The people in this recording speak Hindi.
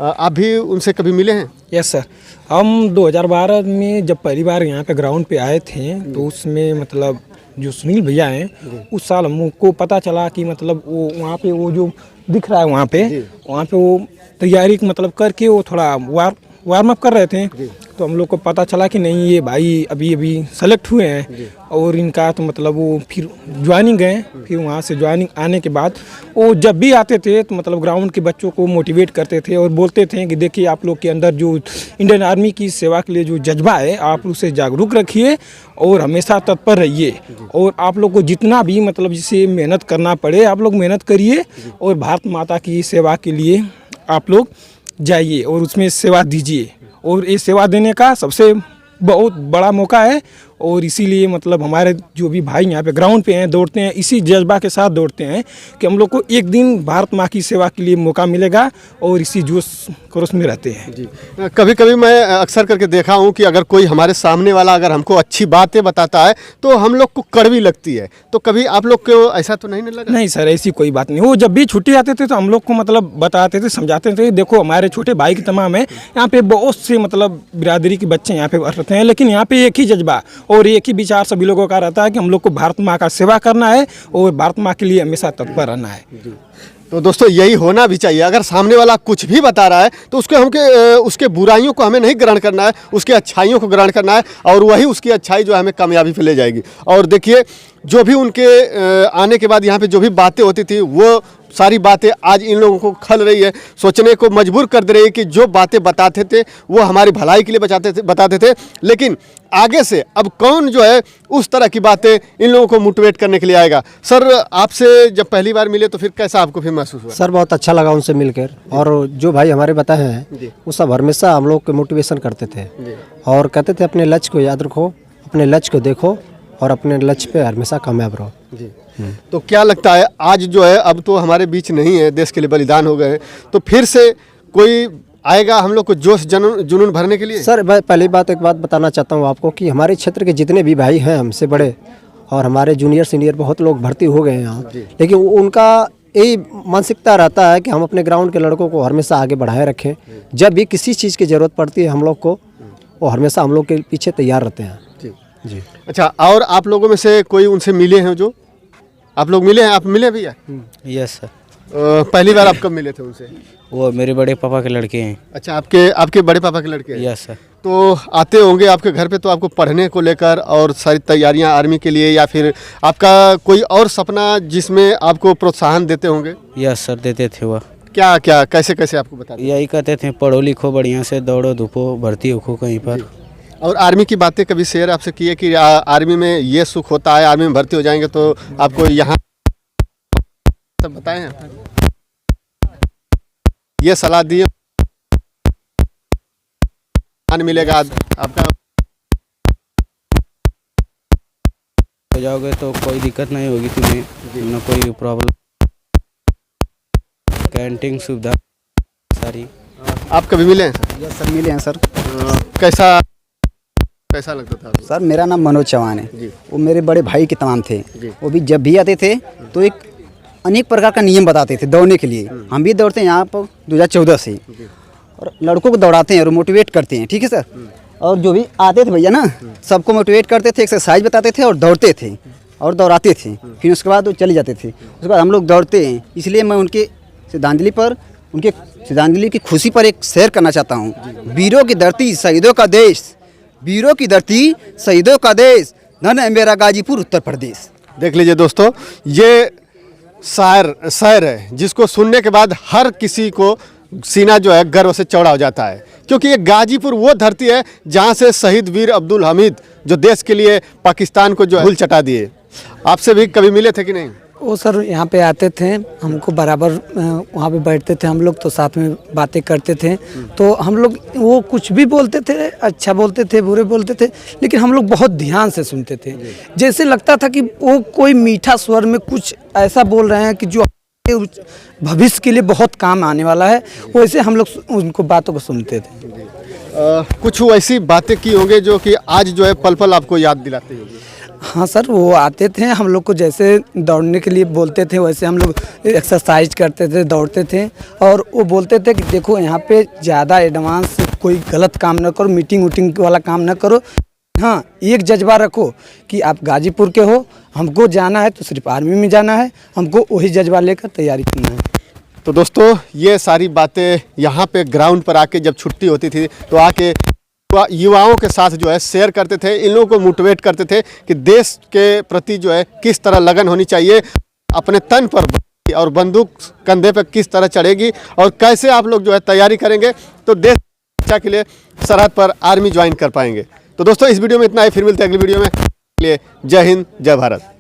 आप भी उनसे कभी मिले हैं? यस सर, हम 2012 में जब पहली बार यहाँ पे ग्राउंड पे आए थे तो उसमें मतलब जो सुनील भैया हैं उस साल हमको पता चला कि मतलब वो वहाँ पे वो जो दिख रहा है वहाँ पे वो तैयारी मतलब करके वो थोड़ा वार्म अप कर रहे थे। तो हम लोग को पता चला कि नहीं ये भाई अभी सेलेक्ट हुए हैं और इनका तो मतलब वो फिर ज्वाइनिंग गए। फिर वहाँ से ज्वाइनिंग आने के बाद वो जब भी आते थे तो मतलब ग्राउंड के बच्चों को मोटिवेट करते थे और बोलते थे कि देखिए आप लोग के अंदर जो इंडियन आर्मी की सेवा के लिए जो जज्बा है आप उसे जागरूक रखिए और हमेशा तत्पर रहिए और आप लोग को जितना भी मतलब जिसे मेहनत करना पड़े आप लोग मेहनत करिए और भारत माता की सेवा के लिए आप लोग जाइए और उसमें सेवा दीजिए और ये सेवा देने का सबसे बहुत बड़ा मौका है। और इसीलिए मतलब हमारे जो भी भाई यहाँ पे ग्राउंड पे हैं दौड़ते हैं इसी जज्बा के साथ दौड़ते हैं कि हम लोग को एक दिन भारत माँ की सेवा के लिए मौका मिलेगा और इसी जोश खरोश में रहते हैं। जी, कभी कभी मैं अक्सर करके देखा हूँ कि अगर कोई हमारे सामने वाला अगर हमको अच्छी बातें बताता है तो हम लोग को कड़वी लगती है, तो कभी आप लोग को ऐसा तो नहीं लगा? नहीं सर, ऐसी कोई बात नहीं। वो जब भी छुट्टी आते थे तो हम लोग को मतलब बताते थे, समझाते थे, देखो हमारे छोटे भाई की तमाम है यहाँ पे बहुत से मतलब बिरादरी के बच्चे यहाँ पे रहते हैं लेकिन यहाँ पे एक ही जज्बा और एक ही विचार सभी लोगों का रहता है कि हम लोग को भारत माँ का सेवा करना है और भारत माँ के लिए हमेशा तत्पर रहना है। तो दोस्तों यही होना भी चाहिए। अगर सामने वाला कुछ भी बता रहा है तो उसके बुराइयों को हमें नहीं ग्रहण करना है, उसके अच्छाइयों को ग्रहण करना है और वही उसकी अच्छाई जो है हमें कामयाबी पे ले जाएगी। और देखिए जो भी उनके आने के बाद यहाँ पे जो भी बातें होती थी वो सारी बातें आज इन लोगों को खल रही है, सोचने को मजबूर कर दे रही है कि जो बातें बताते थे वो हमारी भलाई के लिए बताते थे लेकिन आगे से अब कौन जो है उस तरह की बातें इन लोगों को मोटिवेट करने के लिए आएगा। सर आपसे जब पहली बार मिले तो फिर कैसा आपको फिर महसूस हुआ? सर बहुत अच्छा लगा उनसे मिलकर और जो भाई हमारे बताए हैं वो सब हमेशा हम लोग को मोटिवेशन करते थे और कहते थे अपने लक्ष्य को याद रखो, अपने लक्ष्य को देखो और अपने लक्ष्य पे हमेशा कामयाब रहो। जी, तो क्या लगता है आज जो है अब तो हमारे बीच नहीं है, देश के लिए बलिदान हो गए, तो फिर से कोई आएगा हम लोग को जोश जुनून भरने के लिए? सर मैं पहली बात एक बात बताना चाहता हूँ आपको कि हमारे क्षेत्र के जितने भी भाई हैं हमसे बड़े और हमारे जूनियर सीनियर बहुत लोग भर्ती हो गए हैं यहाँ, लेकिन उनका यही मानसिकता रहता है कि हम अपने ग्राउंड के लड़कों को हमेशा आगे बढ़ाए रखें। जब भी किसी चीज़ की ज़रूरत पड़ती है हम लोग को वो हमेशा हम लोग के पीछे तैयार रहते हैं। जी अच्छा, और आप लोगों में से कोई उनसे मिले हैं? जो आप लोग मिले हैं, आप मिले भैया? Yes sir. पहली बार आप कब मिले थे उनसे? वो मेरे बड़े पापा के लड़के हैं। अच्छा, आपके बड़े पापा के लड़के हैं? Yes sir. तो आते होंगे आपके घर पे तो आपको पढ़ने को लेकर और सारी तैयारियां आर्मी के लिए या फिर आपका कोई और सपना जिसमें आपको प्रोत्साहन देते होंगे? यस सर, देते थे वो। क्या क्या कैसे आपको बताते? यही कहते थे पढ़ो लिखो बढ़िया से, दौड़ो धूपो, भर्ती हो कहीं पर। और आर्मी की बातें कभी शेयर आपसे की है कि आर्मी में ये सुख होता है, आर्मी में भर्ती हो जाएंगे तो आपको यहाँ सब बताए हैं, ये सलाह दी मिलेगा आपका? हो जाओगे तो कोई दिक्कत नहीं होगी तुम्हें, ना कोई प्रॉब्लम, कैंटीन सुविधा सारी। आप कभी मिले हैं? यस सर, मिले हैं सर। कैसा लगता था आपको? सर मेरा नाम मनोज चौहान है जी। वो मेरे बड़े भाई के तमाम थे। वो भी जब भी आते थे तो एक अनेक प्रकार का नियम बताते थे दौड़ने के लिए। हम भी दौड़ते हैं यहाँ पर 2014 से और लड़कों को दौड़ाते हैं और मोटिवेट करते हैं, ठीक है सर। और जो भी आते थे भैया ना सबको मोटिवेट करते थे, एक्सरसाइज बताते थे और दौड़ते थे और दौड़ाते थे। फिर उसके बाद वो चले जाते थे, उसके बाद हम लोग दौड़ते हैं। इसलिए मैं उनके श्रद्धांजलि की खुशी पर एक शेयर करना चाहता हूँ। वीरों की धरती शहीदों का देश, वीरों की धरती शहीदों का देश, धन है मेरा गाजीपुर उत्तर प्रदेश। देख लीजिए दोस्तों, ये शायर है जिसको सुनने के बाद हर किसी को सीना जो है गर्व से चौड़ा हो जाता है, क्योंकि ये गाजीपुर वो धरती है जहाँ से शहीद वीर अब्दुल हमीद जो देश के लिए पाकिस्तान को जो धूल चटा दिए। आपसे भी कभी मिले थे कि नहीं? वो सर यहाँ पे आते थे, हमको बराबर वहाँ पे बैठते थे हम लोग, तो साथ में बातें करते थे। तो हम लोग वो कुछ भी बोलते थे, अच्छा बोलते थे, बुरे बोलते थे, लेकिन हम लोग बहुत ध्यान से सुनते थे। जैसे लगता था कि वो कोई मीठा स्वर में कुछ ऐसा बोल रहे हैं कि जो भविष्य के लिए बहुत काम आने वाला है, वैसे हम लोग उनको बातों को सुनते थे। कुछ ऐसी बातें की होंगे जो कि आज जो है पल पल आपको याद दिलाती होगी? हाँ सर, वो आते थे हम लोग को जैसे दौड़ने के लिए बोलते थे वैसे हम लोग एक्सरसाइज करते थे, दौड़ते थे। और वो बोलते थे कि देखो यहाँ पे ज़्यादा एडवांस कोई गलत काम ना करो, मीटिंग वूटिंग वाला काम ना करो। हाँ, एक जज्बा रखो कि आप गाजीपुर के हो, हमको जाना है तो सिर्फ आर्मी में जाना है, हमको वही जज्बा लेकर तैयारी करना है। तो दोस्तों ये सारी बातें यहाँ पे ग्राउंड पर आके जब छुट्टी होती थी तो आके युवाओं के साथ जो है शेयर करते थे, इन लोगों को मोटिवेट करते थे कि देश के प्रति जो है किस तरह लगन होनी चाहिए, अपने तन पर और बंदूक कंधे पर किस तरह चढ़ेगी और कैसे आप लोग जो है तैयारी करेंगे तो देश की रक्षा के लिए सरहद पर आर्मी ज्वाइन कर पाएंगे। तो दोस्तों इस वीडियो में इतना ही, फिर मिलते हैं अगली वीडियो में। जय हिंद, जय भारत।